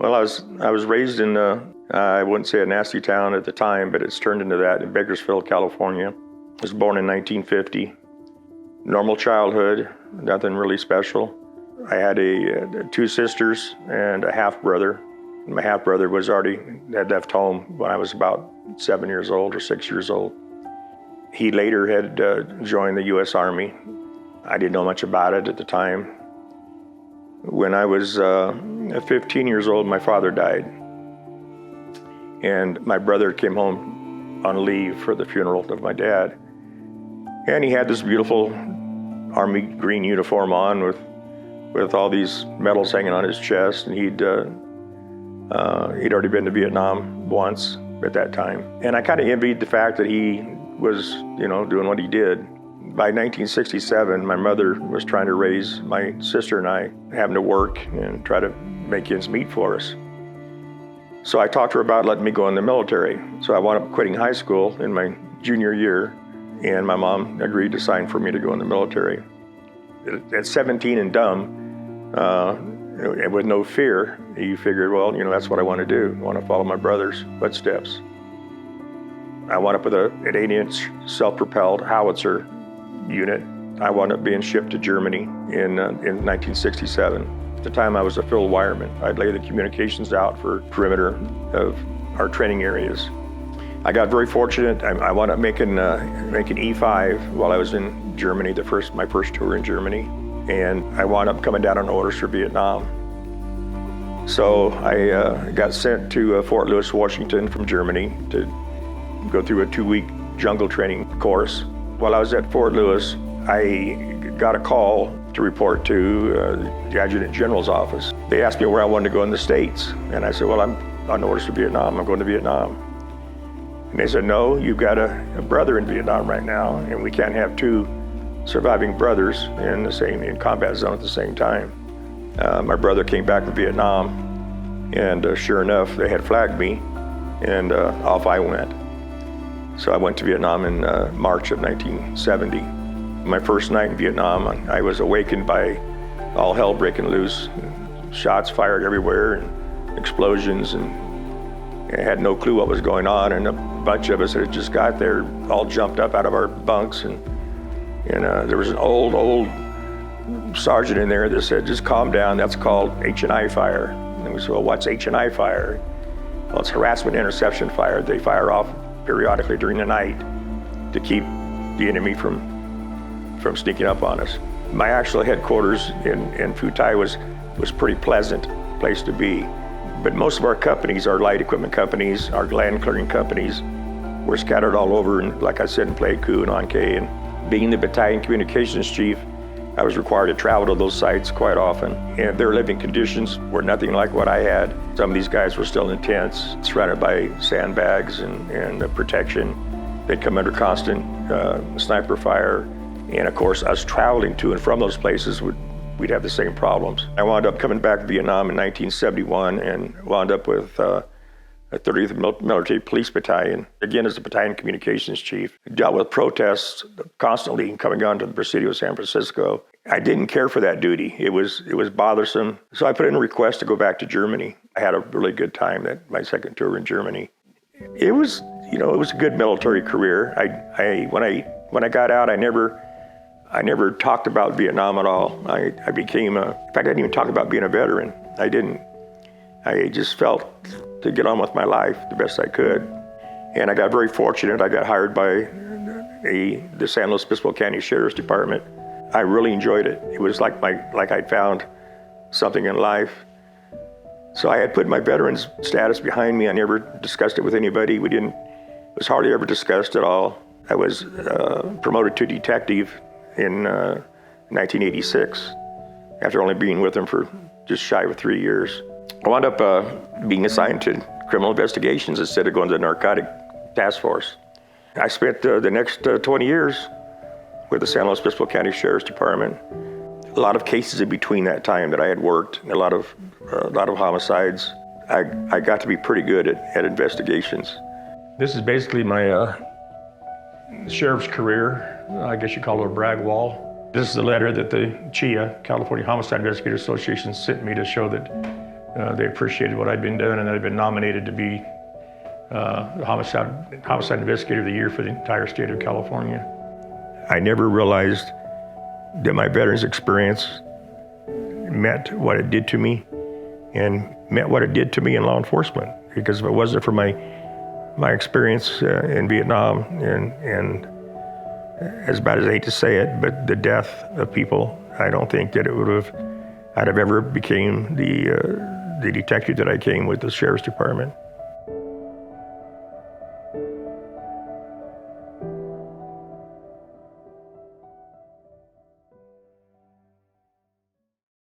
Well, I was raised in, I wouldn't say a nasty town at the time, but it's turned into that in Bakersfield, California. I was born in 1950. Normal childhood, nothing really special. I had two sisters and a half-brother. My half-brother had left home when I was about 7 years old or 6 years old. He later had joined the U.S. Army. I didn't know much about it at the time. When I was 15 years old, my father died. And my brother came home on leave for the funeral of my dad. And he had this beautiful army green uniform on with all these medals hanging on his chest. And he'd already been to Vietnam once at that time. And I kind of envied the fact that he was, doing what he did. By 1967, my mother was trying to raise my sister and I, having to work and try to make ends meet for us. So I talked to her about letting me go in the military. So I wound up quitting high school in my junior year, and my mom agreed to sign for me to go in the military. At 17 and dumb, and with no fear, you figured, well, that's what I want to do. I want to follow my brother's footsteps. I wound up with an 8-inch self-propelled howitzer unit. I wound up being shipped to Germany in 1967. At the time, I was a field wireman. I'd lay the communications out for perimeter of our training areas. I got very fortunate. I wound up making E5 while I was in Germany, my first tour in Germany, and I wound up coming down on orders for Vietnam. So I got sent to Fort Lewis, Washington from Germany to go through a 2-week jungle training course. While I was at Fort Lewis, I got a call to report to the Adjutant General's office. They asked me where I wanted to go in the States, and I said, well, I'm on orders for Vietnam. I'm going to Vietnam. And they said, no, you've got a brother in Vietnam right now, and we can't have two surviving brothers in combat zone at the same time. My brother came back from Vietnam, and sure enough, they had flagged me, and off I went. So I went to Vietnam in March of 1970. My first night in Vietnam, I was awakened by all hell breaking loose, shots fired everywhere, and explosions, and I had no clue what was going on. And a bunch of us that had just got there all jumped up out of our bunks, and there was an old sergeant in there that said, just calm down, that's called H&I fire. And we said, well, what's H&I fire? Well, it's harassment interception fire. They fire off periodically during the night to keep the enemy from sneaking up on us. My actual headquarters in Phu Thai was a pretty pleasant place to be. But most of our companies, our light equipment companies, our land clearing companies, were scattered all over, and like I said, in Pleiku and An Khe. And being the battalion communications chief, I was required to travel to those sites quite often. And their living conditions were nothing like what I had. Some of these guys were still in tents, surrounded by sandbags and protection. They'd come under constant sniper fire. And of course, us traveling to and from those places, we'd have the same problems. I wound up coming back to Vietnam in 1971 and wound up with a 30th Military Police Battalion, again as the battalion communications chief. Dealt with protests constantly coming on to the Presidio San Francisco. I didn't care for that duty. It was bothersome. So I put in a request to go back to Germany. I had a really good time my second tour in Germany. It was a good military career. When I got out, I never talked about Vietnam at all. I became in fact, I didn't even talk about being a veteran. I didn't. I just felt to get on with my life the best I could. And I got very fortunate. I got hired by the San Luis Obispo County Sheriff's Department. I really enjoyed it. It was like I'd found something in life. So I had put my veteran's status behind me. I never discussed it with anybody. It was hardly ever discussed at all. I was promoted to detective in 1986, after only being with them for just shy of 3 years. I wound up being assigned to criminal investigations instead of going to the narcotic task force. I spent the next 20 years with the San Luis Obispo County Sheriff's Department. A lot of cases in between that time that I had worked, a lot of homicides. I got to be pretty good at investigations. This is basically my sheriff's career. I guess you call it a brag wall. This is the letter that the CHIA, California Homicide Investigators Association, sent me to show that They appreciated what I'd been doing, and I'd been nominated to be the Homicide Investigator of the Year for the entire state of California. I never realized that my veterans experience meant what it did to me and meant what it did to me in law enforcement. Because if it wasn't for my experience in Vietnam, and as bad as I hate to say it, but the death of people, I don't think that I'd have ever became the detective that I came with the Sheriff's Department.